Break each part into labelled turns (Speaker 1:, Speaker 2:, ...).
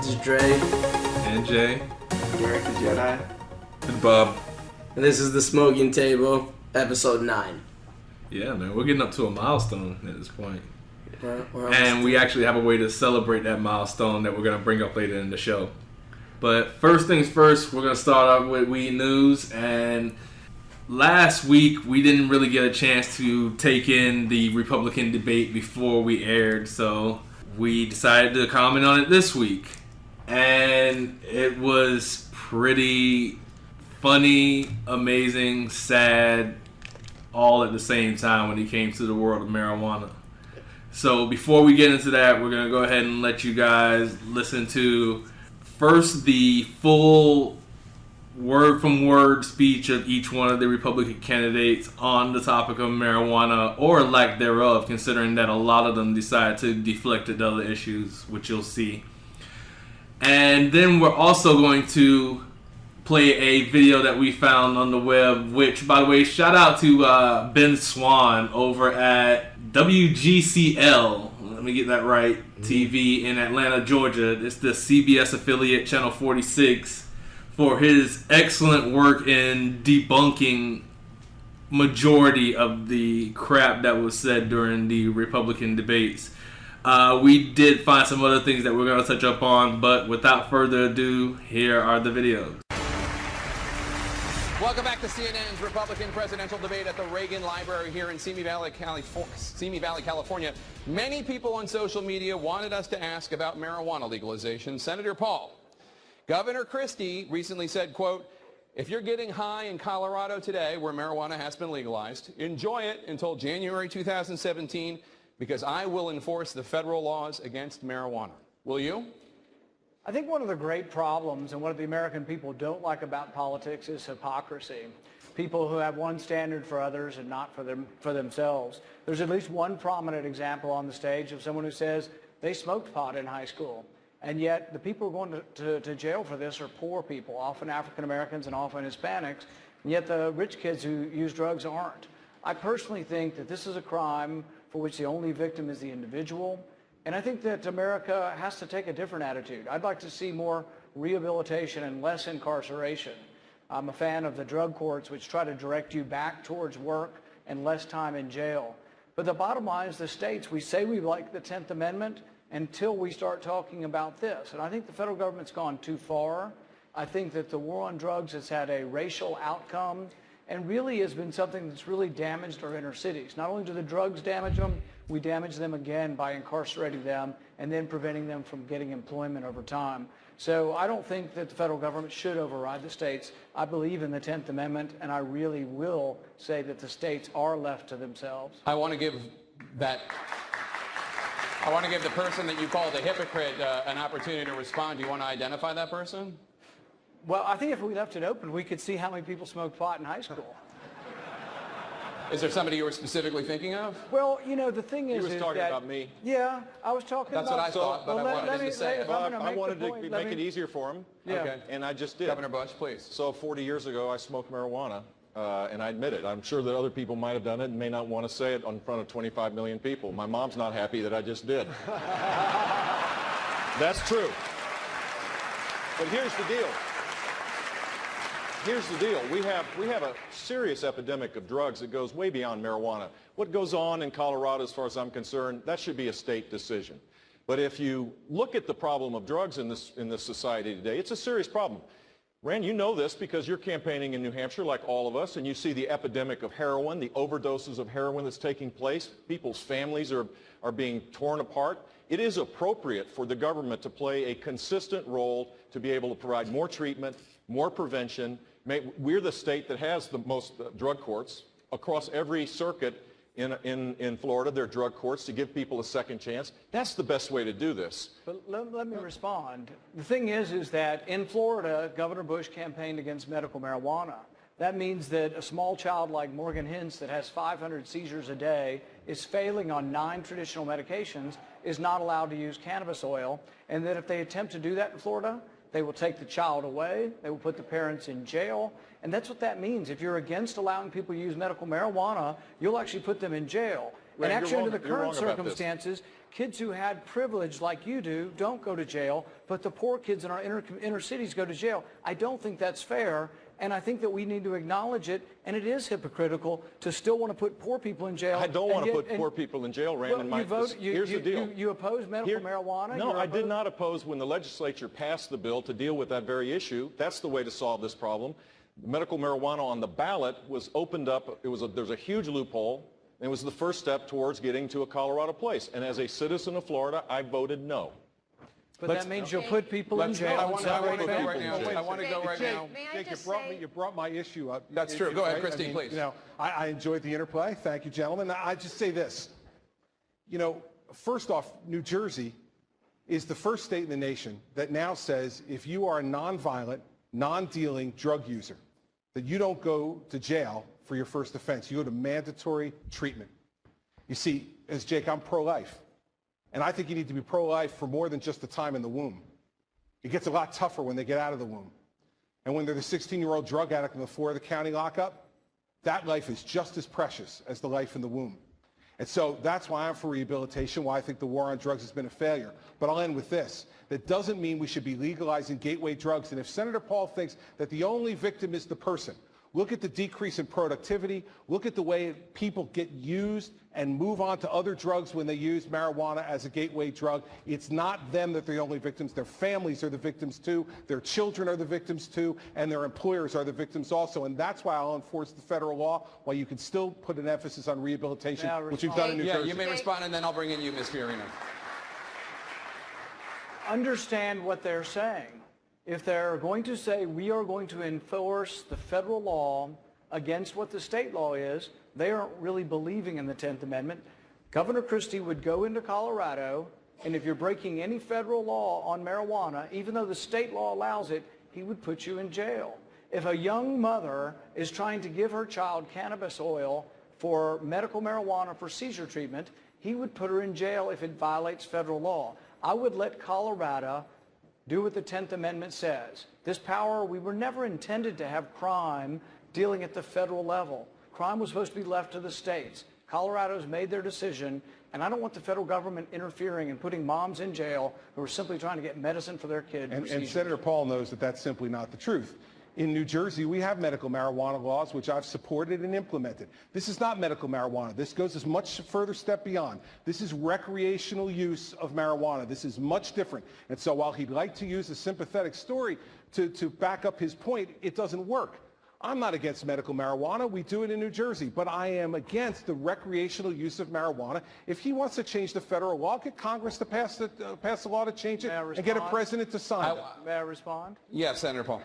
Speaker 1: This is Dre.
Speaker 2: And Jay.
Speaker 3: Derek the Jedi.
Speaker 2: And Bob.
Speaker 1: And this is The Smoking Table, episode 9.
Speaker 2: Yeah, man, we're getting up to a milestone at this point.
Speaker 1: And
Speaker 2: we actually have a way to celebrate that milestone that we're going to bring up later in the show. But first things first, we're going to start out with weed news. And last week, we didn't really get a chance to take in the Republican debate before we aired. So we decided to comment on it this week. And it was pretty funny, amazing, sad, all at the same time when it came to the world of marijuana. So before we get into that, we're going to go ahead and let you guys listen to first the full word-from-word speech of each one of the Republican candidates on the topic of marijuana, or lack thereof, considering that a lot of them decided to deflect to other issues, which you'll see. And then we're also going to play a video that we found on the web, which, by the way, shout out to Ben Swan over at WGCL, let me get that right, TV in Atlanta, Georgia. It's the CBS affiliate, Channel 46, for his excellent work in debunking majority of the crap that was said during the Republican debates. We did find some other things that we're going to touch up on, but without further ado, here are the videos.
Speaker 4: Welcome back to CNN's Republican presidential debate at the Reagan Library here in Simi Valley, California. Many people on social media wanted us to ask about marijuana legalization. Senator Paul, Governor Christie recently said, quote, "If you're getting high in Colorado today, where marijuana has been legalized, enjoy it until January 2017, because I will enforce the federal laws against marijuana." Will you?
Speaker 5: I think one of the great problems and what the American people don't like about politics is hypocrisy. People who have one standard for others and not for themselves. There's at least one prominent example on the stage of someone who says they smoked pot in high school. And yet the people who are going to jail for this are poor people, often African Americans and often Hispanics. And yet the rich kids who use drugs aren't. I personally think that this is a crime for which the only victim is the individual. And I think that America has to take a different attitude. I'd like to see more rehabilitation and less incarceration. I'm a fan of the drug courts, which try to direct you back towards work and less time in jail. But the bottom line is the states, we say we like the 10th Amendment until we start talking about this. And I think the federal government's gone too far. I think that the war on drugs has had a racial outcome and really has been something that's really damaged our inner cities. Not only do the drugs damage them, we damage them again by incarcerating them and then preventing them from getting employment over time. So I don't think that the federal government should override the states. I believe in the 10th Amendment, and I really will say that the states are left to themselves.
Speaker 4: I want to give the person that you called a hypocrite an opportunity to respond. Do you want to identify that person?
Speaker 5: Well, I think if we left it open, we could see how many people smoked pot in high school.
Speaker 4: Is there somebody you were specifically thinking of?
Speaker 5: Well, you know, the thing is...
Speaker 3: He was talking about me.
Speaker 5: Yeah, I was talking
Speaker 4: That's
Speaker 5: about...
Speaker 4: what I thought, but I wanted him to say it.
Speaker 3: I wanted to make it easier for him,
Speaker 5: Yeah.
Speaker 4: Okay.
Speaker 3: and I just did.
Speaker 4: Governor Bush, please.
Speaker 3: So 40 years ago, I smoked marijuana, and I admit it. I'm sure that other people might have done it and may not want to say it in front of 25 million people. My mom's not happy that I just did. That's true. But here's the deal. Here's the deal. We have a serious epidemic of drugs that goes way beyond marijuana. What goes on in Colorado, as far as I'm concerned, that should be a state decision. But if you look at the problem of drugs in this society today, it's a serious problem. Rand, you know this because you're campaigning in New Hampshire like all of us, and you see the epidemic of heroin, the overdoses of heroin that's taking place. People's families are being torn apart. It is appropriate for the government to play a consistent role to be able to provide more treatment, more prevention. We're the state that has the most drug courts across every circuit in Florida. There are drug courts to give people a second chance. That's the best way to do this.
Speaker 5: But let me respond. The thing is that in Florida, Governor Bush campaigned against medical marijuana. That means that a small child like Morgan Hintz that has 500 seizures a day is failing on 9 traditional medications, is not allowed to use cannabis oil, and that if they attempt to do that in Florida, They will take the child away. They will put the parents in jail. And that's what that means. If you're against allowing people to use medical marijuana, you'll actually put them in jail.
Speaker 3: Ray,
Speaker 5: and actually, under the
Speaker 3: you're
Speaker 5: current
Speaker 3: wrong about this.
Speaker 5: circumstances, kids who had privilege like you do don't go to jail, but the poor kids in our inner cities go to jail. I don't think that's fair, and I think that we need to acknowledge it, and it is hypocritical to still want to put poor people in jail.
Speaker 3: I don't want to put poor people in jail, Rand.
Speaker 5: Well,
Speaker 3: Here's the deal.
Speaker 5: You oppose medical marijuana?
Speaker 3: No, I did not oppose when the legislature passed the bill to deal with that very issue. That's the way to solve this problem. Medical marijuana on the ballot was opened up. There's a huge loophole. And it was the first step towards getting to a Colorado place. And as a citizen of Florida, I voted no.
Speaker 5: But that means you'll put people in jail.
Speaker 4: I want to go right now.
Speaker 3: Wait a
Speaker 4: I want to go right now.
Speaker 6: May I
Speaker 7: Jake,
Speaker 6: just
Speaker 7: you brought my issue up.
Speaker 4: That's true. Go ahead, Christine, please.
Speaker 7: You know, I enjoyed the interplay. Thank you, gentlemen. I just say this. You know, first off, New Jersey is the first state in the nation that now says if you are a nonviolent, non-dealing drug user, that you don't go to jail for your first offense. You go to mandatory treatment. You see, as Jake, I'm pro-life. And I think you need to be pro-life for more than just the time in the womb. It gets a lot tougher when they get out of the womb. And when they're the 16-year-old drug addict in the Florida County lockup, that life is just as precious as the life in the womb. And so that's why I'm for rehabilitation, why I think the war on drugs has been a failure. But I'll end with this. That doesn't mean we should be legalizing gateway drugs. And if Senator Paul thinks that the only victim is the person, look at the decrease in productivity. Look at the way people get used and move on to other drugs when they use marijuana as a gateway drug. It's not them that are the only victims. Their families are the victims too. Their children are the victims too. And their employers are the victims also. And that's why I'll enforce the federal law, while you can still put an emphasis on rehabilitation, which we've done in New Jersey.
Speaker 4: Yeah, you may respond, and then I'll bring in you, Ms. Fiorina.
Speaker 5: Understand what they're saying. If they're going to say we are going to enforce the federal law against what the state law is, they aren't really believing in the 10th Amendment. Governor Christie would go into Colorado, and if you're breaking any federal law on marijuana, even though the state law allows it, he would put you in jail. If a young mother is trying to give her child cannabis oil for medical marijuana for seizure treatment, he would put her in jail if it violates federal law. I would let Colorado do what the 10th Amendment says. This power, we were never intended to have crime dealing at the federal level. Crime was supposed to be left to the states. Colorado's made their decision, and I don't want the federal government interfering and putting moms in jail who are simply trying to get medicine for their kid.
Speaker 7: And Senator Paul knows that that's simply not the truth. In New Jersey, we have medical marijuana laws, which I've supported and implemented. This is not medical marijuana. This goes a much further step beyond. This is recreational use of marijuana. This is much different. And so while he'd like to use a sympathetic story to back up his point, it doesn't work. I'm not against medical marijuana. We do it in New Jersey. But I am against the recreational use of marijuana. If he wants to change the federal law, get Congress to pass a law to change it and get a president to sign it.
Speaker 5: May I respond?
Speaker 4: Yes, Senator Paul.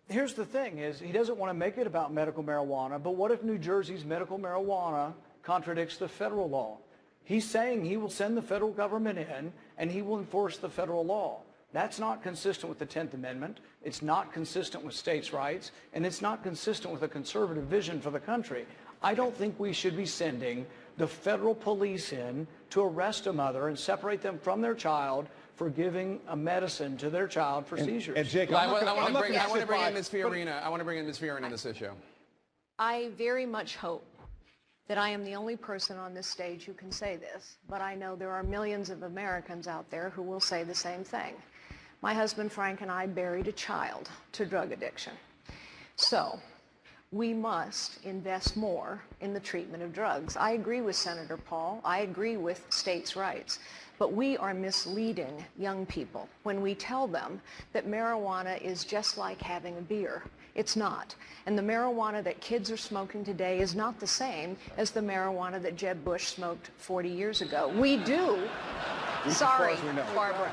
Speaker 5: Here's the thing is he doesn't want to make it about medical marijuana, but what if New Jersey's medical marijuana contradicts the federal law? He's saying he will send the federal government in and he will enforce the federal law. That's not consistent with the 10th Amendment. It's not consistent with states' rights, and it's not consistent with a conservative vision for the country. I don't think we should be sending the federal police in to arrest a mother and separate them from their child for giving a medicine to their child for seizures.
Speaker 7: And Jake,
Speaker 4: I want to bring in Ms. Fiorina. I want to bring in Ms. Fiorina on this issue.
Speaker 6: I very much hope that I am the only person on this stage who can say this, but I know there are millions of Americans out there who will say the same thing. My husband Frank and I buried a child to drug addiction. So we must invest more in the treatment of drugs. I agree with Senator Paul. I agree with states' rights. But we are misleading young people when we tell them that marijuana is just like having a beer. It's not. And the marijuana that kids are smoking today is not the same as the marijuana that Jeb Bush smoked 40 years ago. We do, sorry, Barbara.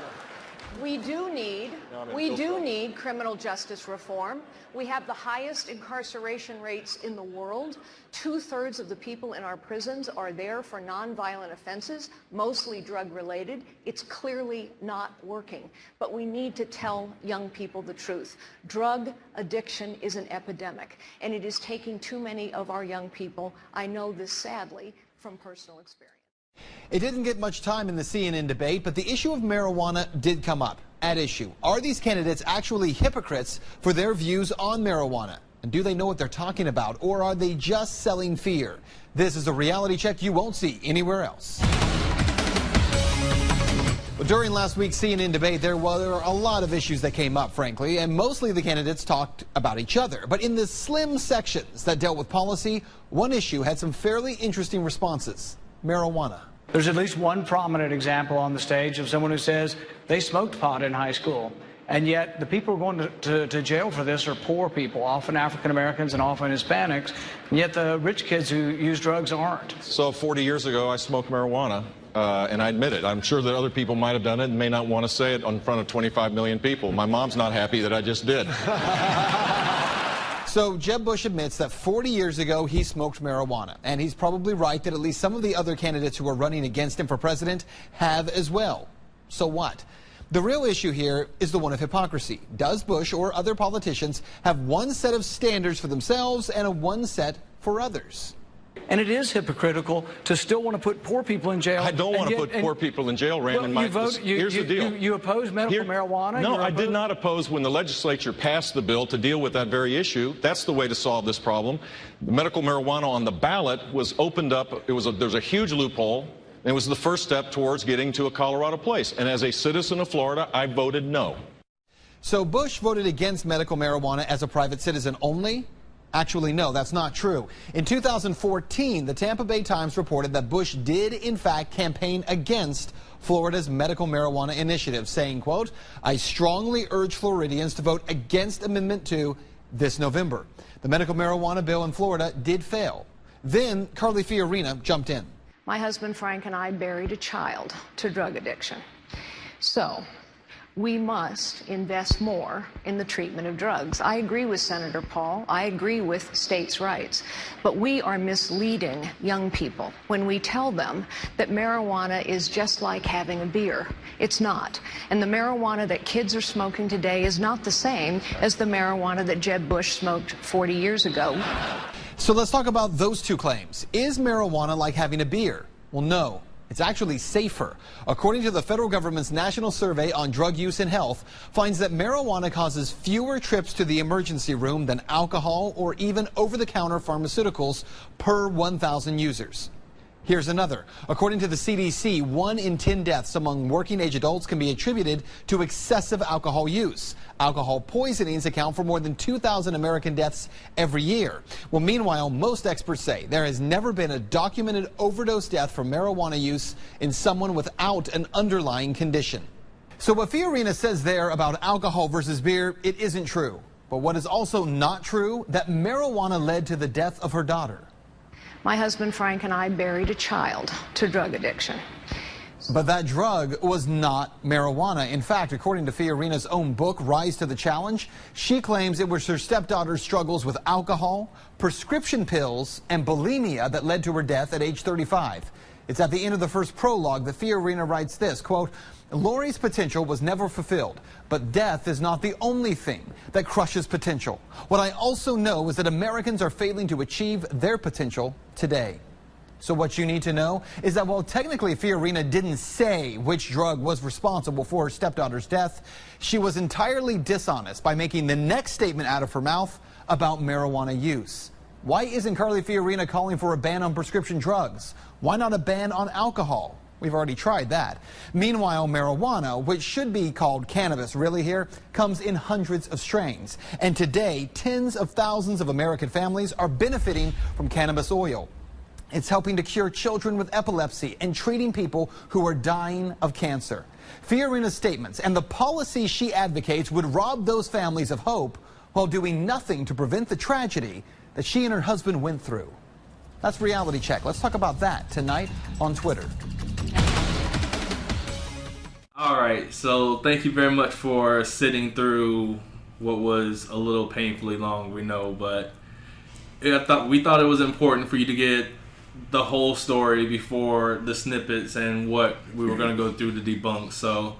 Speaker 6: We do need criminal justice reform. We have the highest incarceration rates in the world. 2/3 of the people in our prisons are there for nonviolent offenses, mostly drug-related. It's clearly not working. But we need to tell young people the truth. Drug addiction is an epidemic, and it is taking too many of our young people. I know this sadly from personal experience.
Speaker 8: It didn't get much time in the CNN debate, but the issue of marijuana did come up at issue. Are these candidates actually hypocrites for their views on marijuana? And do they know what they're talking about, or are they just selling fear? This is a reality check you won't see anywhere else. Well, during last week's CNN debate, there were a lot of issues that came up, frankly, and mostly the candidates talked about each other. But in the slim sections that dealt with policy, one issue had some fairly interesting responses: marijuana.
Speaker 5: There's at least one prominent example on the stage of someone who says they smoked pot in high school. And yet the people who are going to jail for this are poor people, often African Americans and often Hispanics. And yet the rich kids who use drugs aren't.
Speaker 3: So 40 years ago, I smoked marijuana, and I admit it. I'm sure that other people might have done it and may not want to say it in front of 25 million people. My mom's not happy that I just did.
Speaker 8: So Jeb Bush admits that 40 years ago he smoked marijuana, and he's probably right that at least some of the other candidates who are running against him for president have as well. So what? The real issue here is the one of hypocrisy. Does Bush or other politicians have one set of standards for themselves and a one set for others?
Speaker 5: And it is hypocritical to still want to put poor people in jail.
Speaker 3: I don't want to put poor people in jail, Rand.
Speaker 5: Well,
Speaker 3: here's the deal.
Speaker 5: You oppose medical marijuana?
Speaker 3: No, I did not oppose when the legislature passed the bill to deal with that very issue. That's the way to solve this problem. The medical marijuana on the ballot was opened up. There's a huge loophole. And it was the first step towards getting to a Colorado place. And as a citizen of Florida, I voted no.
Speaker 8: So Bush voted against medical marijuana as a private citizen only? Actually, no, that's not true. In 2014, the Tampa Bay Times reported that Bush did, in fact, campaign against Florida's medical marijuana initiative, saying, quote, "I strongly urge Floridians to vote against Amendment 2 this November." The medical marijuana bill in Florida did fail. Then Carly Fiorina jumped in.
Speaker 6: My husband Frank and I buried a child to drug addiction. So we must invest more in the treatment of drugs. I agree with Senator Paul. I agree with states' rights. But we are misleading young people when we tell them that marijuana is just like having a beer. It's not. And the marijuana that kids are smoking today is not the same as the marijuana that Jeb Bush smoked 40 years ago.
Speaker 8: So let's talk about those two claims. Is marijuana like having a beer? Well, no. It's actually safer. According to the federal government's National Survey on Drug Use and Health, finds that marijuana causes fewer trips to the emergency room than alcohol or even over-the-counter pharmaceuticals per 1,000 users. Here's another. According to the CDC, 1 in 10 deaths among working-age adults can be attributed to excessive alcohol use. Alcohol poisonings account for more than 2,000 American deaths every year. Well, meanwhile, most experts say there has never been a documented overdose death from marijuana use in someone without an underlying condition. So what Fiorina says there about alcohol versus beer, it isn't true. But what is also not true, that marijuana led to the death of her daughter.
Speaker 6: My husband Frank and I buried a child to drug addiction.
Speaker 8: But that drug was not marijuana. In fact, according to Fiorina's own book, Rise to the Challenge, she claims it was her stepdaughter's struggles with alcohol, prescription pills, and bulimia that led to her death at age 35. It's at the end of the first prologue that Fiorina writes this, quote, "Lori's potential was never fulfilled, but death is not the only thing that crushes potential. What I also know is that Americans are failing to achieve their potential today." So what you need to know is that while technically Fiorina didn't say which drug was responsible for her stepdaughter's death, she was entirely dishonest by making the next statement out of her mouth about marijuana use. Why isn't Carly Fiorina calling for a ban on prescription drugs? Why not a ban on alcohol? We've already tried that. Meanwhile, marijuana, which should be called cannabis really here, comes in hundreds of strains. And today, tens of thousands of American families are benefiting from cannabis oil. It's helping to cure children with epilepsy and treating people who are dying of cancer. Fiorina's statements and the policies she advocates would rob those families of hope while doing nothing to prevent the tragedy that she and her husband went through. That's Reality Check. Let's talk about that tonight on Twitter.
Speaker 2: All right, so thank you very much for sitting through what was a little painfully long, we know, but we thought it was important for you to get the whole story before the snippets and what we were going to go through to debunk. So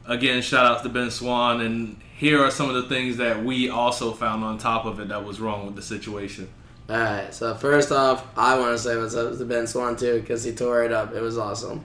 Speaker 2: again, shout out to Ben Swan, and here are some of the things that we also found on top of it that was wrong with the situation.
Speaker 1: Alright, so first off, I want to say what's up to Ben Swann too, because he tore it up. It was awesome.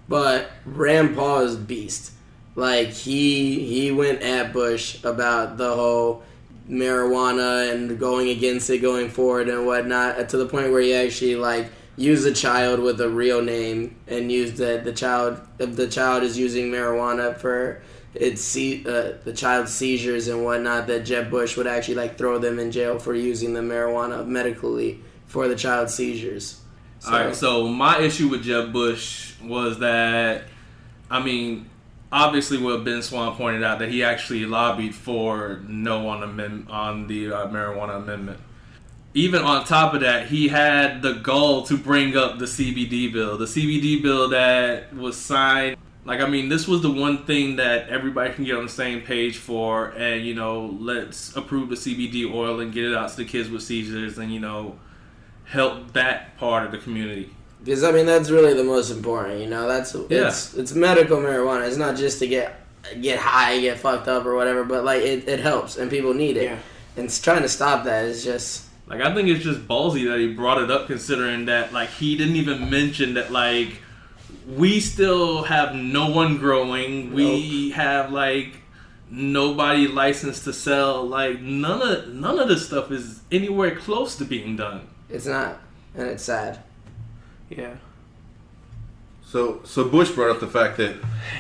Speaker 1: But Rand Paul is beast. Like, he went at Bush about the whole marijuana and going against it going forward and whatnot, to the point where he actually, like, used a child with a real name and used that the child is using marijuana for the child's seizures and whatnot, that Jeb Bush would actually, like, throw them in jail for using the marijuana medically for the child's seizures.
Speaker 2: All right, so my issue with Jeb Bush was that, I mean, obviously what Ben Swann pointed out, that he actually lobbied for no on the marijuana amendment. Even on top of that, he had the gall to bring up the CBD bill. The CBD bill that was signed. Like, I mean, this was the one thing that everybody can get on the same page for, and, you know, let's approve the CBD oil and get it out to the kids with seizures and, you know, help that part of the community.
Speaker 1: Because, I mean, that's really the most important, you know? It's medical marijuana. It's not just to get high, get fucked up or whatever, but, like, it helps, and people need it. Yeah. And trying to stop that is just...
Speaker 2: Like, I think it's just ballsy that he brought it up, considering that, like, he didn't even mention that, like, we still have no one growing. Nope. We have, like, nobody licensed to sell. Like, none of this stuff is anywhere close to being done.
Speaker 1: It's not, and it's sad.
Speaker 2: Yeah.
Speaker 9: So Bush brought up the fact that,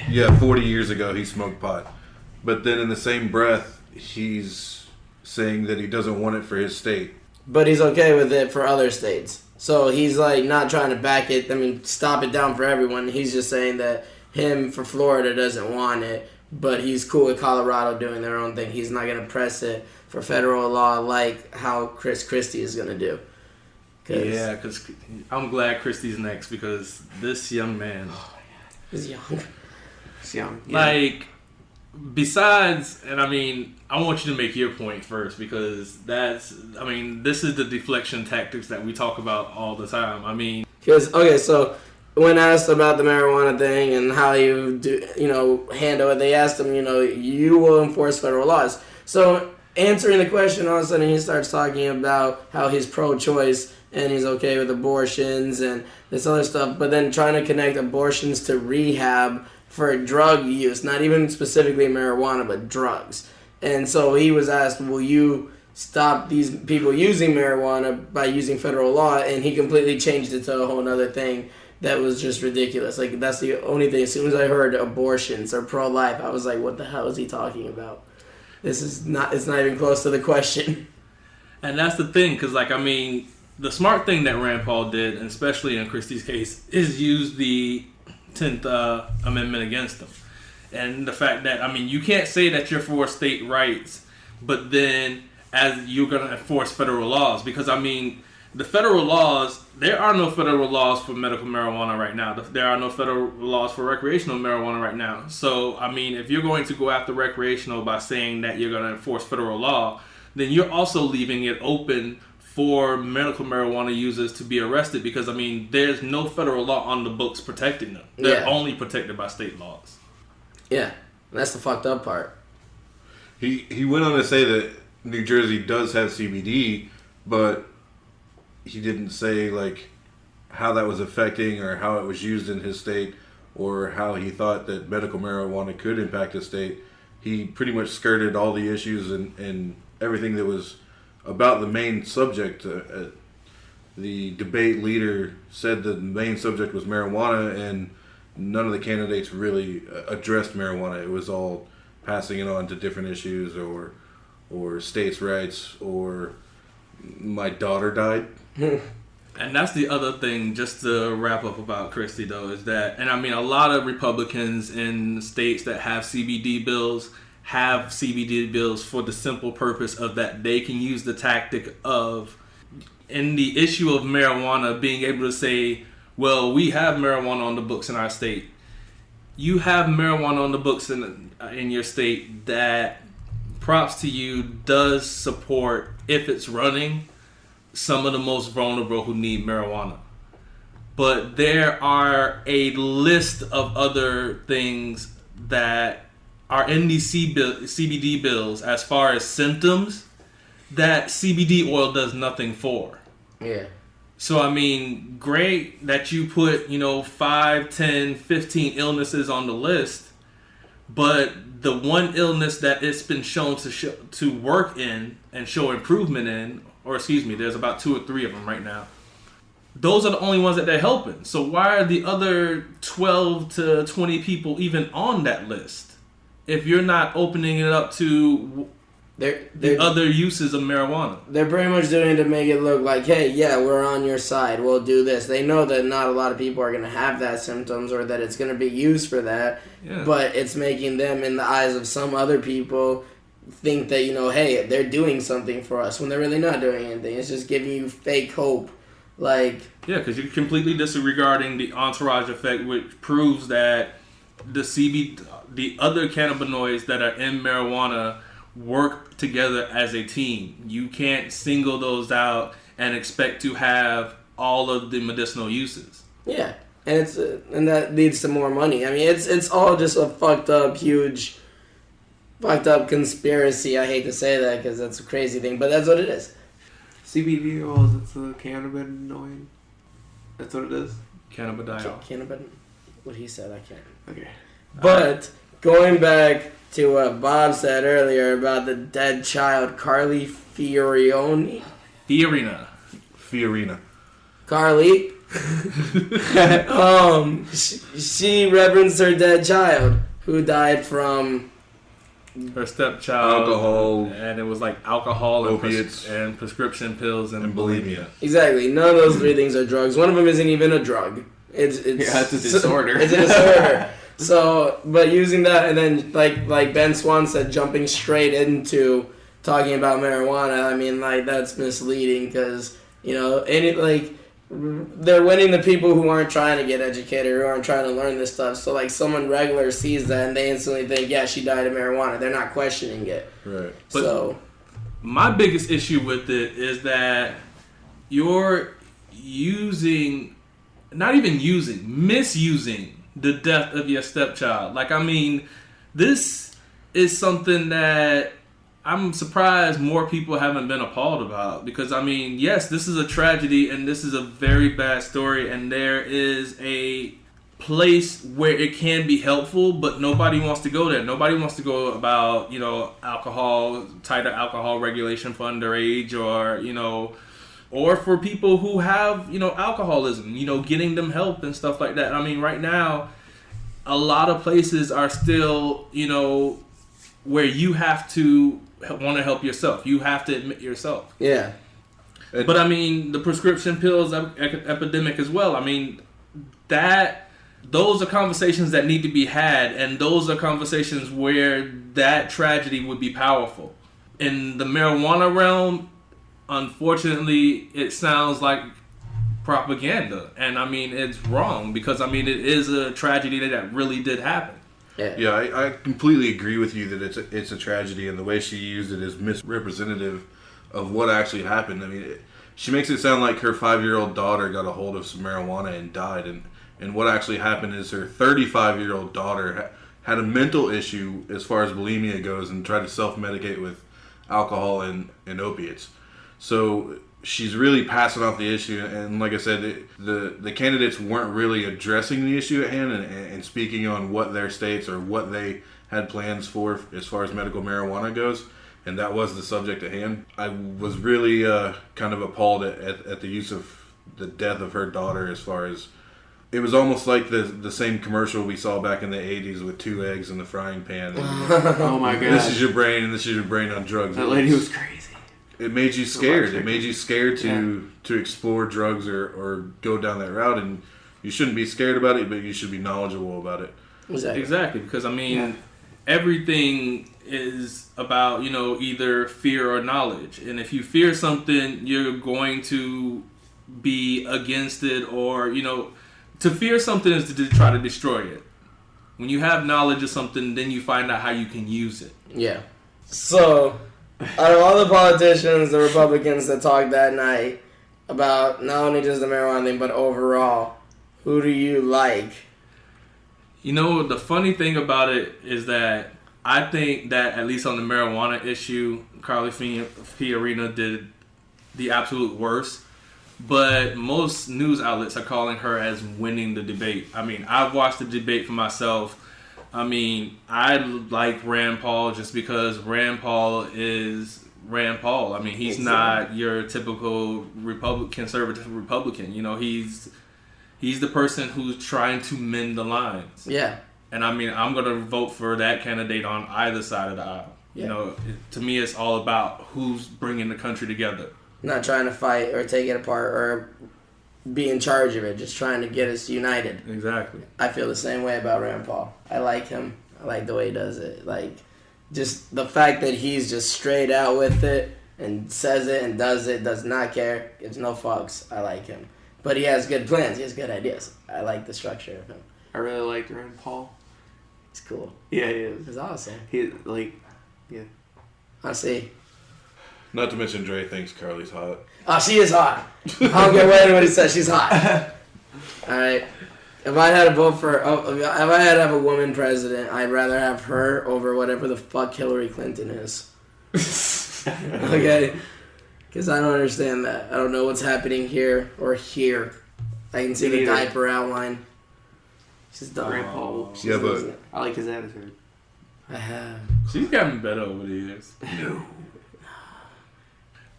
Speaker 9: yeah, 40 years ago he smoked pot. But then in the same breath, he's saying that he doesn't want it for his state.
Speaker 1: But he's okay with it for other states. So he's, like, not trying to back it, stop it down for everyone. He's just saying that him for Florida doesn't want it, but he's cool with Colorado doing their own thing. He's not going to press it for federal law like how Chris Christie is going to do.
Speaker 2: Yeah, because I'm glad Christie's next, because this young man...
Speaker 1: He's young.
Speaker 2: He's young. Yeah. Like, besides, and I mean, I want you to make your point first, because this is the deflection tactics that we talk about all the time. I mean...
Speaker 1: Because, okay, so when asked about the marijuana thing and how you handle it, they asked him, you will enforce federal laws. So answering the question, all of a sudden he starts talking about how he's pro-choice and he's okay with abortions and this other stuff, but then trying to connect abortions to rehab for drug use, not even specifically marijuana, but drugs. And so he was asked, will you stop these people using marijuana by using federal law? And he completely changed it to a whole other thing that was just ridiculous. Like, that's the only thing. As soon as I heard abortions or pro-life, I was like, what the hell is he talking about? It's not even close to the question.
Speaker 2: And that's the thing, because, like, I mean, the smart thing that Rand Paul did, and especially in Christie's case, is use the 10th Amendment against them. And the fact that, I mean, you can't say that you're for state rights, but then as you're going to enforce federal laws. Because, I mean, the federal laws, there are no federal laws for medical marijuana right now. There are no federal laws for recreational marijuana right now. So, I mean, if you're going to go after recreational by saying that you're going to enforce federal law, then you're also leaving it open for medical marijuana users to be arrested, because, I mean, there's no federal law on the books protecting them. They're only protected by state laws.
Speaker 1: Yeah, that's the fucked up part.
Speaker 9: He went on to say that New Jersey does have CBD, but he didn't say, like, how that was affecting or how it was used in his state or how he thought that medical marijuana could impact his state. He pretty much skirted all the issues and everything that was about the main subject. The debate leader said that the main subject was marijuana, and none of the candidates really addressed marijuana. It was all passing it on to different issues or states' rights or my daughter died.
Speaker 2: And that's the other thing, just to wrap up about Christie, though, is that, and I mean, a lot of Republicans in states that have CBD bills for the simple purpose of that they can use the tactic of, in the issue of marijuana, being able to say, well, we have marijuana on the books in our state. You have marijuana on the books in your state that, props to you, does support, if it's running, some of the most vulnerable who need marijuana. But there are a list of other things that are in these CBD bills as far as symptoms that CBD oil does nothing for.
Speaker 1: Yeah.
Speaker 2: So, I mean, great that you put, 5, 10, 15 illnesses on the list, but the one illness that it's been shown to work in and show improvement in, or excuse me, there's about 2 or 3 of them right now. Those are the only ones that they're helping. So why are the other 12 to 20 people even on that list if you're not opening it up to the other uses of marijuana?
Speaker 1: They're pretty much doing it to make it look like, hey, yeah, we're on your side. We'll do this. They know that not a lot of people are going to have that symptoms or that it's going to be used for that.
Speaker 2: Yeah.
Speaker 1: But it's making them, in the eyes of some other people, think that, hey, they're doing something for us when they're really not doing anything. It's just giving you fake hope. Yeah,
Speaker 2: because you're completely disregarding the entourage effect, which proves that the other cannabinoids that are in marijuana work together as a team. You can't single those out and expect to have all of the medicinal uses.
Speaker 1: Yeah, and and that leads to more money. I mean, it's all just a fucked up conspiracy. I hate to say that because that's a crazy thing, but that's what it is.
Speaker 10: CBD oils, it's a cannabinoid. That's what it is?
Speaker 2: Cannabidiol.
Speaker 1: What he said, I can't.
Speaker 10: Okay.
Speaker 1: But going back to what Bob said earlier about the dead child, Carly Fiorina. Carly. She referenced her dead child who died from
Speaker 2: her stepchild,
Speaker 9: alcohol,
Speaker 2: and it was like alcohol,
Speaker 9: opiates,
Speaker 2: and prescription pills and bulimia.
Speaker 1: Exactly. None of those 3 things are drugs. One of them isn't even a drug. It's
Speaker 10: a disorder.
Speaker 1: It's a disorder. So, but using that and then like Ben Swan said, jumping straight into talking about marijuana, I mean, that's misleading because they're winning the people who aren't trying to get educated, who aren't trying to learn this stuff. So, someone regular sees that and they instantly think, yeah, she died of marijuana. They're not questioning it.
Speaker 9: Right.
Speaker 2: But my biggest issue with it is that you're misusing the death of your stepchild. This is something that I'm surprised more people haven't been appalled about because, yes, this is a tragedy and this is a very bad story and there is a place where it can be helpful, but nobody wants to go there. Nobody wants to go about, tighter alcohol regulation for underage or for people who have, alcoholism, getting them help and stuff like that. Right now, a lot of places are still, where you have to want to help yourself. You have to admit yourself.
Speaker 1: Yeah.
Speaker 2: But the prescription pills epidemic as well. Those are conversations that need to be had, and those are conversations where that tragedy would be powerful. In the marijuana realm, unfortunately, it sounds like propaganda, and it's wrong because it is a tragedy that really did happen.
Speaker 9: Yeah, I completely agree with you that it's a tragedy, and the way she used it is misrepresentative of what actually happened. She makes it sound like her 5-year-old daughter got a hold of some marijuana and died, and what actually happened is her 35-year-old daughter had a mental issue as far as bulimia goes and tried to self-medicate with alcohol and opiates. So she's really passing off the issue, and like I said, the candidates weren't really addressing the issue at hand and speaking on what their states or what they had plans for as far as medical marijuana goes, and that was the subject at hand. I was really kind of appalled at the use of the death of her daughter. As far as it was almost like the same commercial we saw back in the 80s with 2 eggs in the frying pan.
Speaker 10: Oh my god!
Speaker 9: This is your brain, and this is your brain on drugs.
Speaker 10: That lady was crazy.
Speaker 9: It made you scared. It made you scared to explore drugs or go down that route, and you shouldn't be scared about it, but you should be knowledgeable about it.
Speaker 2: Exactly, because everything is about either fear or knowledge, and if you fear something, you're going to be against it, or to fear something is to try to destroy it. When you have knowledge of something, then you find out how you can use it.
Speaker 1: Yeah. So, out of all the politicians, the Republicans that talked that night about not only just the marijuana thing, but overall, who do you like?
Speaker 2: The funny thing about it is that I think that at least on the marijuana issue, Carly Fiorina did the absolute worst. but most news outlets are calling her as winning the debate. I mean, I've watched the debate for myself. I mean, I like Rand Paul just because Rand Paul is Rand Paul. I mean, he's not your typical conservative Republican. You know, he's the person who's trying to mend the lines.
Speaker 1: Yeah.
Speaker 2: And I mean, I'm going to vote for that candidate on either side of the aisle. Yeah. You know, to me, it's all about who's bringing the country together.
Speaker 1: Not trying to fight or take it apart or be in charge of it, just trying to get us united.
Speaker 2: Exactly.
Speaker 1: I feel the same way about Rand Paul. I like him. I like the way he does it. Like, just the fact that he's just straight out with it and says it and does not care, gives no fucks. I like him. But he has good plans. He has good ideas. I like the structure of him.
Speaker 10: I really like Rand Paul.
Speaker 1: He's cool.
Speaker 10: Yeah, he is.
Speaker 1: He's awesome.
Speaker 10: Yeah.
Speaker 1: I see.
Speaker 9: Not to mention Dre thinks Carly's hot.
Speaker 1: Oh, she is hot. I don't care what anybody says. She's hot. All right. If I had to vote for, if I had to have a woman president, I'd rather have her over whatever the fuck Hillary Clinton is. Okay? Because I don't understand that. I don't know what's happening here or here. I can see the diaper outline. She's dumb.
Speaker 10: Rand Paul.
Speaker 9: Yeah, but
Speaker 10: I like his attitude.
Speaker 1: I have.
Speaker 2: She's gotten better over the years. No.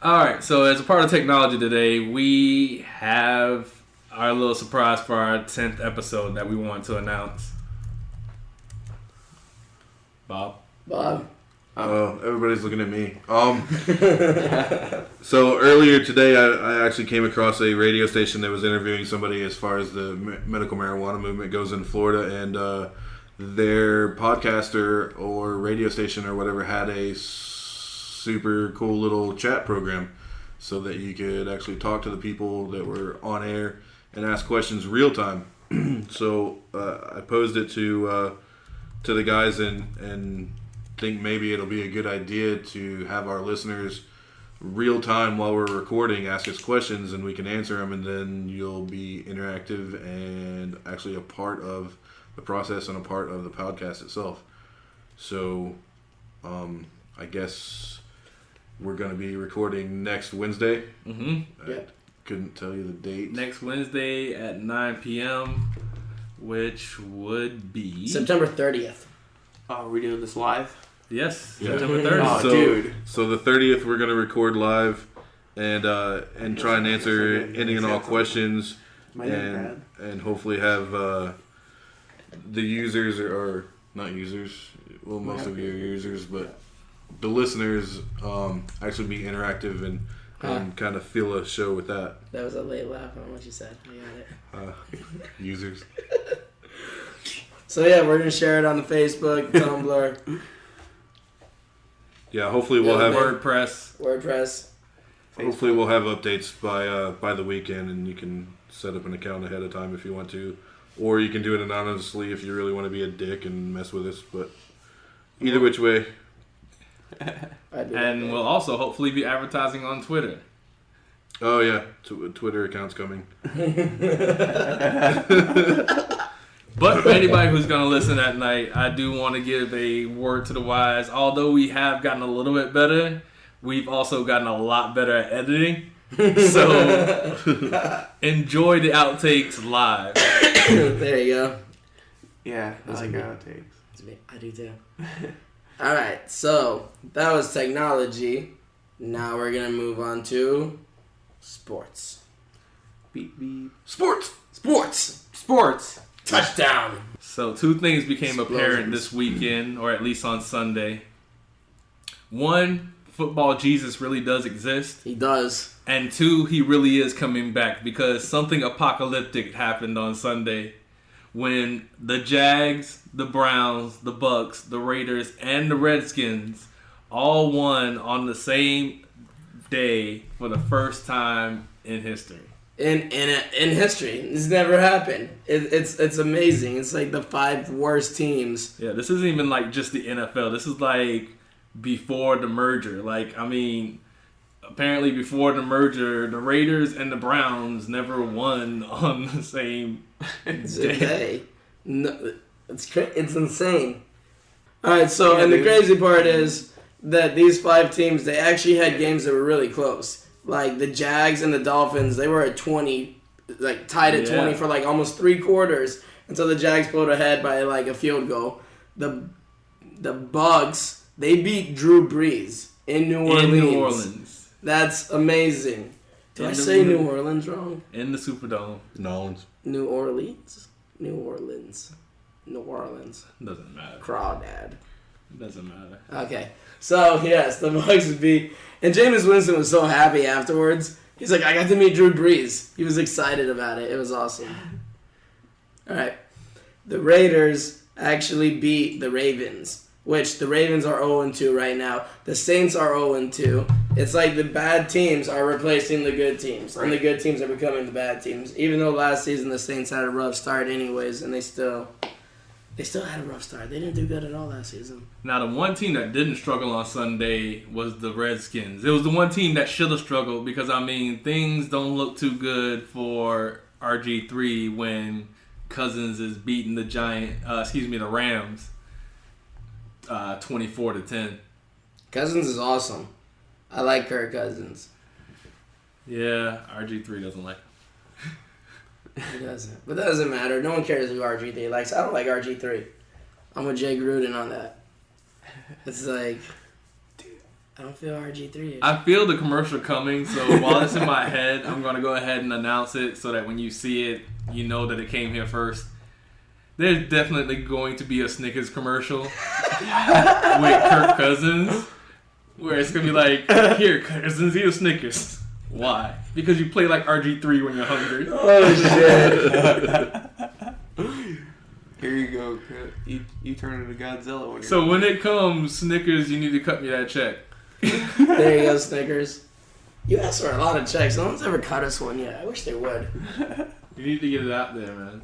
Speaker 2: All right, so as a part of technology today, we have our little surprise for our 10th episode that we want to announce. Bob?
Speaker 9: Oh, everybody's looking at me. So earlier today, I actually came across a radio station that was interviewing somebody as far as the medical marijuana movement goes in Florida, and their podcaster or radio station or whatever had a super cool little chat program so that you could actually talk to the people that were on air and ask questions real time. So I posed it to the guys and think maybe it'll be a good idea to have our listeners real time while we're recording ask us questions and we can answer them, and then you'll be interactive and actually a part of the process and a part of the podcast itself. So I guess we're going to be recording next Wednesday.
Speaker 2: Mm-hmm.
Speaker 9: I couldn't tell you the date.
Speaker 2: Next Wednesday at 9 p.m., which would be
Speaker 1: September 30th.
Speaker 10: Oh, are we doing this live?
Speaker 2: Yes,
Speaker 9: Yeah.
Speaker 2: September 30th.
Speaker 10: Oh, dude.
Speaker 9: So the 30th, we're going to record live and try and answer any and all questions, and hopefully have the users or not users, well, most of you are users, but the listeners actually be interactive and kind of feel a show with that.
Speaker 1: That was a late laugh on what you said. I got it.
Speaker 9: Users.
Speaker 1: So yeah, we're gonna share it on the Facebook, Tumblr,
Speaker 9: Yeah, hopefully we'll have
Speaker 2: WordPress.
Speaker 9: Hopefully we'll have updates by the weekend, and you can set up an account ahead of time if you want to, or you can do it anonymously if you really want to be a dick and mess with us. But either which way.
Speaker 2: And we'll also hopefully be advertising on Twitter.
Speaker 9: Oh yeah, Twitter account's coming.
Speaker 2: But for anybody who's going to listen at night, I do want to give a word to the wise. Although we have gotten a little bit better, we've also gotten a lot better at editing. So enjoy the outtakes live.
Speaker 1: There you go.
Speaker 10: Yeah, I like outtakes.
Speaker 1: I do too. All right, so that was technology. Now we're gonna move on to sports.
Speaker 10: Beep beep.
Speaker 1: Sports. Touchdown.
Speaker 2: So 2 things became apparent this weekend, or at least on Sunday. One, football Jesus really does exist.
Speaker 1: He does.
Speaker 2: And 2, he really is coming back, because something apocalyptic happened on Sunday when the Jags, the Browns, the Bucks, the Raiders, and the Redskins all won on the same day for the first time in history.
Speaker 1: In history, it's never happened. It's amazing. It's like the 5 worst teams.
Speaker 2: Yeah, this isn't even like just the NFL. This is like before the merger. Like, I mean, apparently before the merger, the Raiders and the Browns never won on the same day.
Speaker 1: No, it's insane. All right, so and the crazy part is that these 5 teams, they actually had games that were really close. like the Jags and the Dolphins, they were at 20, like tied at 20 for like almost 3 quarters until the Jags pulled ahead by like a field goal. The Bucs, they beat Drew Brees in New Orleans. That's amazing. Did I say New Orleans wrong?
Speaker 2: In the Superdome.
Speaker 1: New Orleans.
Speaker 2: Doesn't matter.
Speaker 1: Crawdad.
Speaker 2: Doesn't matter.
Speaker 1: Okay. So, yes, the Bucs beat. And Jameis Winston was so happy afterwards. He's like, I got to meet Drew Brees. He was excited about it. It was awesome. All right. The Raiders actually beat the Ravens, which the Ravens are 0-2 right now. The Saints are 0-2. It's like the bad teams are replacing the good teams, and the good teams are becoming the bad teams. Even though last season the Saints had a rough start anyways, and they still had a rough start. They didn't do good at all last season.
Speaker 2: Now, the one team that didn't struggle on Sunday was the Redskins. It was the one team that should have struggled because, I mean, things don't look too good for RG3 when Cousins is beating the the Rams 24-10.
Speaker 1: Cousins is awesome. I like Kirk Cousins.
Speaker 2: Yeah, RG3 doesn't like him.
Speaker 1: He doesn't. But that doesn't matter. No one cares who RG3 likes. I don't like RG3. I'm with Jay Gruden on that. It's like, dude, I don't feel RG3.
Speaker 2: I feel the commercial coming, so while it's in my head, I'm going to go ahead and announce it so that when you see it, you know that it came here first. There's definitely going to be a Snickers commercial with Kirk Cousins, where it's going to be like, here, Cousins, eat a Snickers. Why? Because you play like RG3 when you're hungry.
Speaker 1: Oh, shit.
Speaker 10: Here you go. You turn into Godzilla when you're
Speaker 2: So when it comes, Snickers, you need to cut me that check.
Speaker 1: There you go, Snickers. You asked for a lot of checks. No one's ever cut us one yet. I wish they would.
Speaker 2: You need to get it out there, man.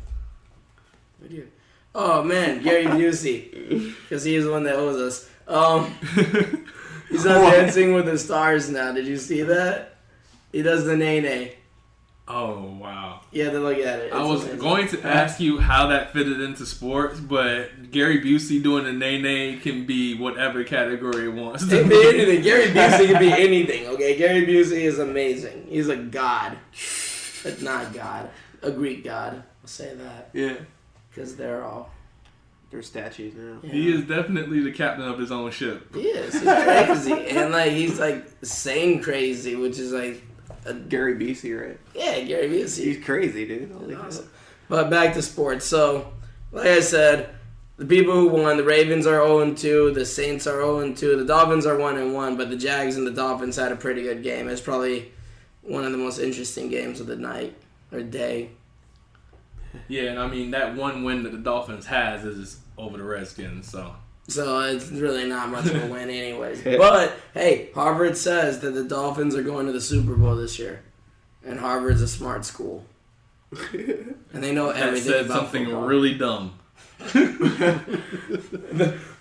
Speaker 1: Oh, man, Gary Busey. Because he's the one that owes us. He's on Dancing with the Stars now. Did you see that? He does the nay-nay.
Speaker 2: Oh, wow.
Speaker 1: You have to look at it.
Speaker 2: I was going to ask you how that fitted into sports, but Gary Busey doing the nay-nay can be whatever category it wants.
Speaker 1: It can be anything. Gary Busey can be anything, okay? Gary Busey is amazing. He's a god. But not God. A Greek god. I'll say that.
Speaker 10: Yeah.
Speaker 1: Because
Speaker 10: they're statues now.
Speaker 1: Yeah.
Speaker 2: He is definitely the captain of his own ship.
Speaker 1: He is. He's crazy. And, like, he's, like, sane crazy, which is, like...
Speaker 10: Gary Busey, right?
Speaker 1: Yeah, Gary Busey.
Speaker 10: He's crazy, dude.
Speaker 1: Awesome. But back to sports. So, like I said, the people who won, the Ravens are 0-2, the Saints are 0-2, the Dolphins are 1-1, but the Jags and the Dolphins had a pretty good game. It's probably one of the most interesting games of the night or day.
Speaker 2: Yeah, and I mean, that one win that the Dolphins has is over the Redskins, so
Speaker 1: it's really not much of a win anyways. But, hey, Harvard says that the Dolphins are going to the Super Bowl this year. And Harvard's a smart school. And they know everything
Speaker 2: said
Speaker 1: about
Speaker 2: something
Speaker 1: football.
Speaker 2: really dumb.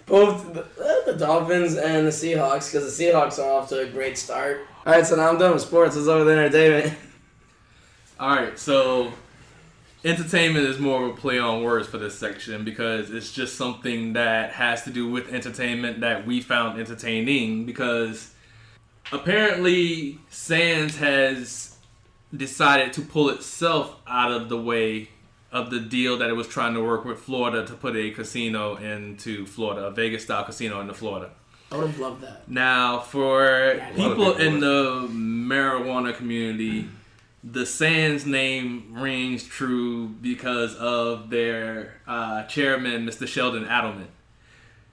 Speaker 1: Both the Dolphins and the Seahawks, because the Seahawks are off to a great start. All right, so now I'm done with sports. Let's over to entertainment.
Speaker 2: All right, so entertainment is more of a play on words for this section because it's just something that has to do with entertainment that we found entertaining because apparently Sands has decided to pull itself out of the way of the deal that it was trying to work with Florida to put a casino into Florida, a Vegas-style casino into Florida.
Speaker 1: I would have loved that.
Speaker 2: Now, for people in the marijuana community, the Sands name rings true because of their chairman, Mr. Sheldon Adelman.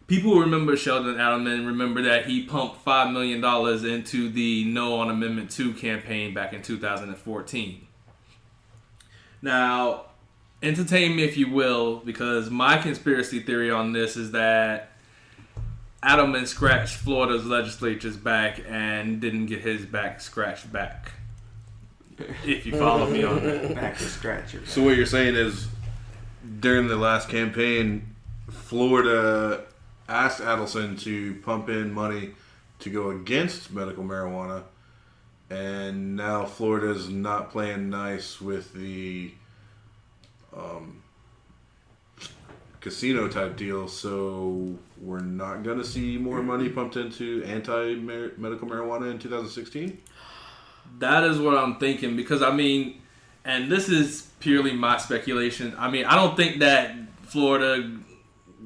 Speaker 2: People who remember Sheldon Adelman remember that he pumped $5 million into the No on Amendment 2 campaign back in 2014. Now, entertain me if you will, because my conspiracy theory on this is that Adelman scratched Florida's legislature's back and didn't get his back scratched back. If you follow me on that.
Speaker 10: Back to scratcher.
Speaker 9: So what you're saying is, during the last campaign, Florida asked Adelson to pump in money to go against medical marijuana, and now Florida's not playing nice with the casino type deal, so we're not going to see more money pumped into anti-medical marijuana in 2016?
Speaker 2: That is what I'm thinking, because I mean, and this is purely my speculation. I mean, I don't think that Florida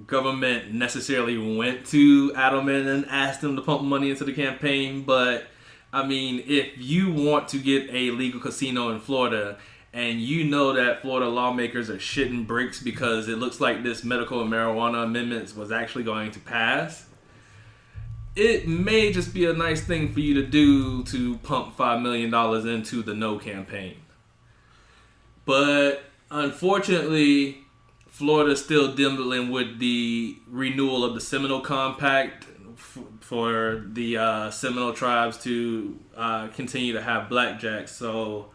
Speaker 2: government necessarily went to Adelman and asked him to pump money into the campaign, but I mean, if you want to get a legal casino in Florida and you know that Florida lawmakers are shitting bricks because it looks like this medical marijuana amendments was actually going to pass, it may just be a nice thing for you to do to pump $5 million into the No campaign. But unfortunately, Florida's still dealing with the renewal of the Seminole Compact for the Seminole tribes to continue to have blackjack. So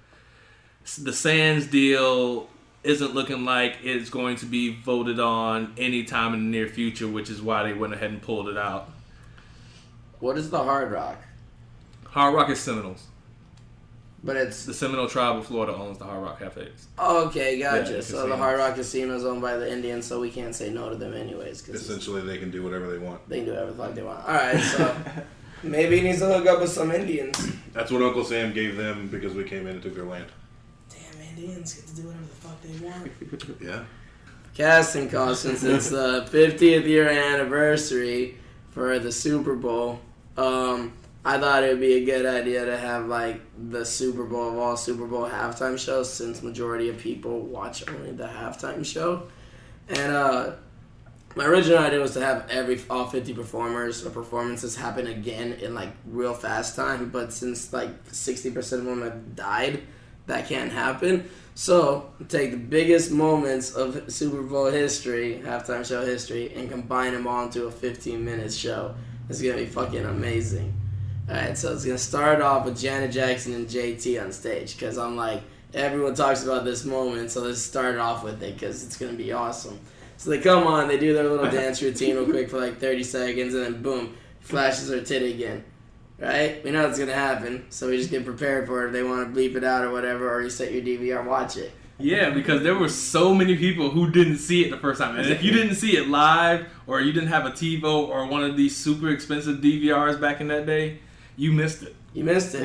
Speaker 2: the Sands deal isn't looking like it's going to be voted on anytime in the near future, which is why they went ahead and pulled it out.
Speaker 1: What is the Hard Rock?
Speaker 2: Hard Rock is Seminoles.
Speaker 1: But it's
Speaker 2: The Seminole tribe of Florida owns the Hard Rock Cafes.
Speaker 1: okay, gotcha.
Speaker 2: Yeah,
Speaker 1: So the Hard Rock Casino is owned by the Indians, so we can't say no to them anyways. Cause
Speaker 9: Essentially, they can do whatever they want.
Speaker 1: they can do whatever the fuck they want. All right, so maybe he needs to hook up with some Indians.
Speaker 9: That's what Uncle Sam gave them because we came in and took their land.
Speaker 1: Damn, Indians get to do whatever the fuck they want.
Speaker 9: Yeah.
Speaker 1: Casting call, since it's the 50th year anniversary for the Super Bowl. I thought it would be a good idea to have like the Super Bowl of all Super Bowl halftime shows, since majority of people watch only the halftime show. And my original idea was to have all 50 performers or performances happen again in like real fast time, but since like 60% of them have died, that can't happen. So take the biggest moments of Super Bowl history, halftime show history, and combine them all into a 15-minute show. It's gonna be fucking amazing. Alright, so it's gonna start off with Janet Jackson and JT on stage, because I'm like, everyone talks about this moment, so let's start off with it, because it's gonna be awesome. So they come on, they do their little dance routine real quick for like 30 seconds, and then boom, flashes her tit again. Right? We know it's gonna happen, so we just get prepared for it. If they want to bleep it out or whatever, or you set your DVR and watch it.
Speaker 2: Yeah, because there were so many people who didn't see it the first time. And if you didn't see it live, or you didn't have a TiVo or one of these super expensive DVRs back in that day, you missed it.
Speaker 1: You missed it.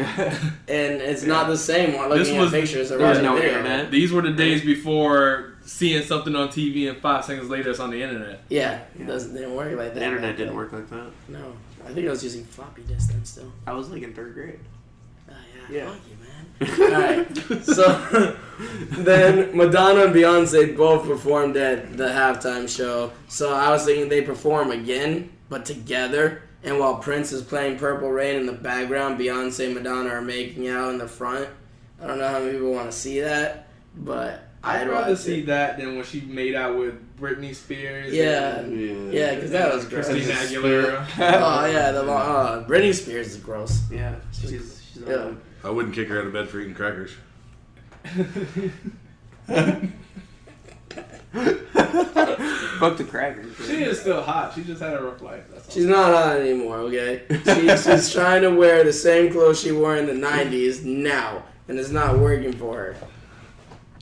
Speaker 1: And it's not the same one looking at pictures or
Speaker 10: there was
Speaker 1: watching
Speaker 10: no
Speaker 1: video.
Speaker 10: internet.
Speaker 2: These were the days before seeing something on TV and 5 seconds later it's on the internet.
Speaker 1: Yeah, it didn't work like that.
Speaker 10: The internet didn't work like that.
Speaker 1: No. I think I was using floppy disk then still.
Speaker 10: I was like in 3rd grade.
Speaker 1: Yeah. Fuck you, man. Alright. So then Madonna and Beyonce both performed at the halftime show. So I was thinking they perform again, but together. And while Prince is playing Purple Rain in the background, Beyonce and Madonna are making out in the front. I don't know how many people want to see that, but
Speaker 2: I'd rather see that than when she made out with Britney Spears.
Speaker 1: Yeah, because that was gross.
Speaker 2: Christina Aguilera.
Speaker 1: Oh yeah, Britney Spears is gross.
Speaker 10: Yeah, she's
Speaker 1: Yeah.
Speaker 9: I wouldn't kick her out of bed for eating crackers.
Speaker 10: Fuck the crackers.
Speaker 2: She is still hot. She just had a rough life. That's all.
Speaker 1: She's not hot anymore, okay? She's trying to wear the same clothes she wore in the 90s now, and it's not working for her.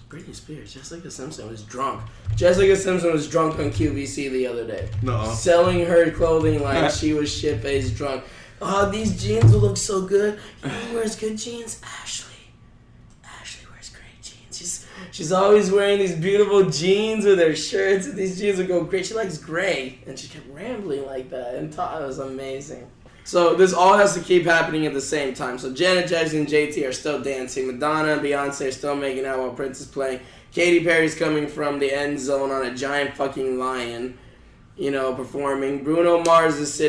Speaker 1: Britney Spears, Jessica Simpson was drunk. Jessica Simpson was drunk on QVC the other day.
Speaker 9: Nuh-uh.
Speaker 1: Selling her clothing like she was shit-faced drunk. Oh, these jeans will look so good. You know who wears good jeans? Ashley. Ashley wears great jeans. She's always wearing these beautiful jeans with her shirts, and these jeans will go great. She likes gray, and she kept rambling like that, and thought it was amazing. So this all has to keep happening at the same time. So Janet Jackson and JT are still dancing. Madonna and Beyonce are still making out while Prince is playing. Katy Perry's coming from the end zone on a giant fucking lion, performing. Bruno Mars is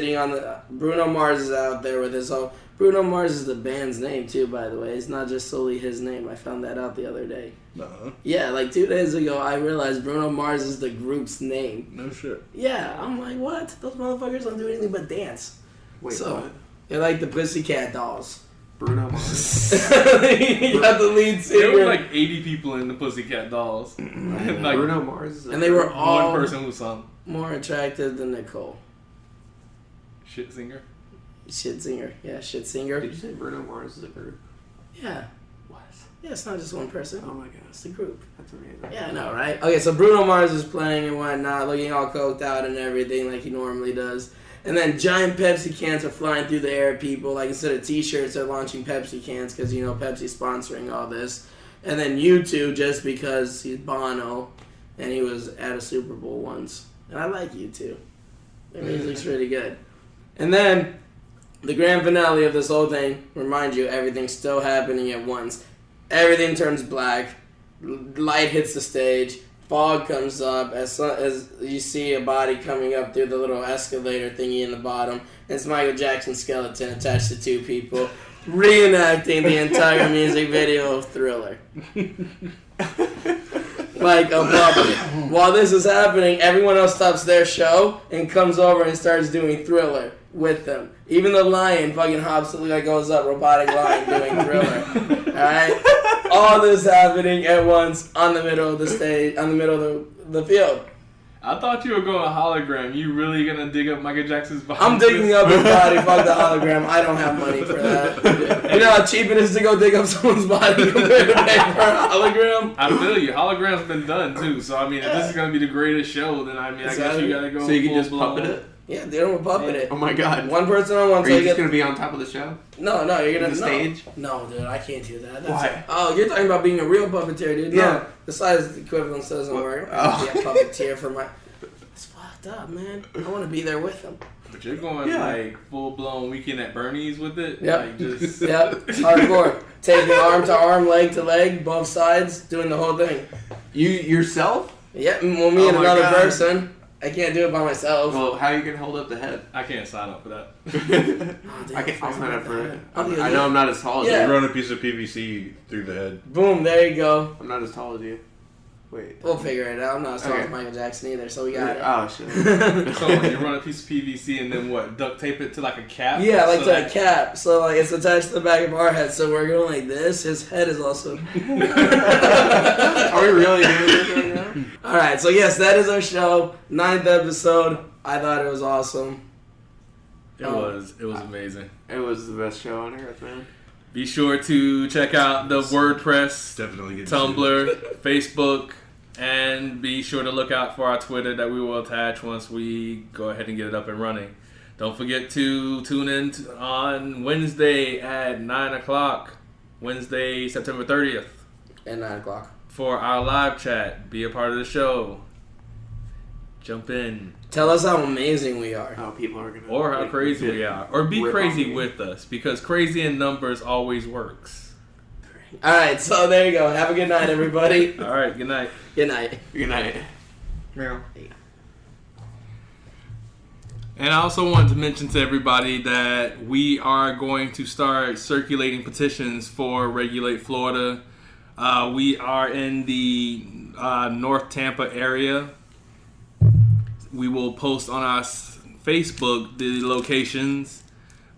Speaker 1: out there with his whole... Bruno Mars is the band's name too, by the way. It's not just solely his name. I found that out the other day.
Speaker 9: Nuh-uh.
Speaker 1: Yeah, like 2 days ago, I realized Bruno Mars is the group's name.
Speaker 9: No shit.
Speaker 1: Yeah, I'm like, what? Those motherfuckers don't do anything but dance.
Speaker 10: Wait,
Speaker 1: So,
Speaker 10: what?
Speaker 1: they're like the Pussycat Dolls.
Speaker 10: Bruno Mars.
Speaker 1: You got the lead
Speaker 2: There were
Speaker 1: singer.
Speaker 2: like 80 people in the Pussycat Dolls. like
Speaker 10: Bruno Mars is
Speaker 1: And they were all
Speaker 2: one person who sung.
Speaker 1: more attractive than Nicole.
Speaker 2: Shit singer.
Speaker 1: Shit singer. Yeah, shit singer.
Speaker 10: Did you say Bruno Mars is a group?
Speaker 1: Yeah.
Speaker 10: What?
Speaker 1: Yeah, it's not just one person.
Speaker 10: Oh my god.
Speaker 1: It's a group.
Speaker 10: That's amazing.
Speaker 1: Yeah, I know, right? Okay, so Bruno Mars is playing and whatnot, looking all coked out and everything like he normally does. And then giant Pepsi cans are flying through the air, people. Like, instead of T-shirts, they're launching Pepsi cans because, you know, Pepsi's sponsoring all this. And then U2, just because he's Bono, and he was at a Super Bowl once. And I like U2. Their music's really good. And then the grand finale of this whole thing, remind you, everything's still happening at once. Everything turns black. Light hits the stage. Fog comes up as you see a body coming up through the little escalator thingy in the bottom. It's Michael Jackson's skeleton attached to two people, reenacting the entire music video of Thriller. Like a puppet. While this is happening, everyone else stops their show and comes over and starts doing Thriller with them. Even the lion fucking hops like goes up, robotic lion doing Thriller. Alright? All this happening at once on the middle of the stage, on the middle of the field.
Speaker 2: I thought you were going hologram. You really gonna dig up Michael Jackson's body?
Speaker 1: I'm digging up his body. Fuck the hologram. I don't have money for that. You know how cheap it is to go dig up someone's body compared to pay for a hologram?
Speaker 2: I feel you. Hologram's been done too. So I mean, if this is gonna be the greatest show, then I mean, I guess you gotta go.
Speaker 10: So you can just
Speaker 2: full-blown.
Speaker 10: puppet it?
Speaker 1: Yeah, they don't puppet it.
Speaker 10: Oh my god.
Speaker 1: One person on one
Speaker 10: Are
Speaker 1: side.
Speaker 10: you just going to be on top of the show?
Speaker 1: No, you're gonna
Speaker 10: the stage?
Speaker 1: No, dude, I can't do that.
Speaker 10: Why?
Speaker 1: Oh, you're talking about being a real puppeteer, dude.
Speaker 10: Yeah.
Speaker 1: No, the size equivalence doesn't work. I can't be a puppeteer for my. It's fucked up, man. I want to be there with them.
Speaker 2: But you're going like full blown Weekend at Bernie's with it.
Speaker 1: Yep.
Speaker 2: Like just
Speaker 1: Yep. Hardcore. Taking arm to arm, leg to leg, both sides, doing the whole thing.
Speaker 10: You yourself?
Speaker 1: Yep. Well, me and
Speaker 10: my
Speaker 1: another
Speaker 10: God.
Speaker 1: person. I can't do it by myself.
Speaker 10: Well, how are you going to hold up the head?
Speaker 2: I can't sign up for that.
Speaker 10: I'll sign up for it.
Speaker 1: I'll do
Speaker 10: I
Speaker 1: it.
Speaker 10: know I'm not as tall as
Speaker 1: Yeah.
Speaker 9: You
Speaker 10: you.
Speaker 9: run a piece of PVC through the head.
Speaker 1: Boom. There you go.
Speaker 10: I'm not as tall as you. Wait.
Speaker 1: We'll figure it out. I'm not as tall
Speaker 10: Okay.
Speaker 1: as Michael Jackson either, so we got it.
Speaker 10: Oh, shit.
Speaker 2: So you run a piece of PVC and then what? Duct tape it to like a cap?
Speaker 1: Yeah, like
Speaker 2: So
Speaker 1: to a
Speaker 2: that-
Speaker 1: cap. So like it's attached to the back of our head. So we're going like this. His head is also.
Speaker 10: Are we really doing this right now?
Speaker 1: All right. So yes, that is our show. 9th episode. I thought it was awesome.
Speaker 2: It was amazing.
Speaker 10: It was the best show on earth, man.
Speaker 2: Be sure to check out the WordPress,
Speaker 9: Definitely get
Speaker 2: Tumblr, Facebook, and be sure to look out for our Twitter that we will attach once we go ahead and get it up and running. Don't forget to tune in on Wednesday at 9 o'clock, Wednesday, September 30th,
Speaker 1: At 9 o'clock.
Speaker 2: for our live chat. Be a part of the show. Jump in.
Speaker 1: Tell us how amazing we are.
Speaker 10: Oh, people are going to...
Speaker 2: Or how crazy we are. Or be
Speaker 10: Rip
Speaker 2: crazy
Speaker 10: on me.
Speaker 2: with us, because crazy in numbers always works.
Speaker 1: All right. So there you go. Have a good night, everybody.
Speaker 2: All right, good night.
Speaker 1: Good night.
Speaker 10: Good night.
Speaker 9: Meow.
Speaker 2: And I also wanted to mention to everybody that we are going to start circulating petitions for Regulate Florida. We are in the North Tampa area. We will post on our Facebook the locations,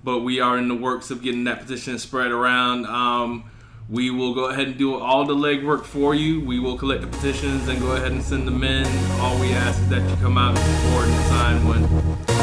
Speaker 2: but we are in the works of getting that petition spread around. We will go ahead and do all the legwork for you. We will collect the petitions and go ahead and send them in. All we ask is that you come out and support and sign one.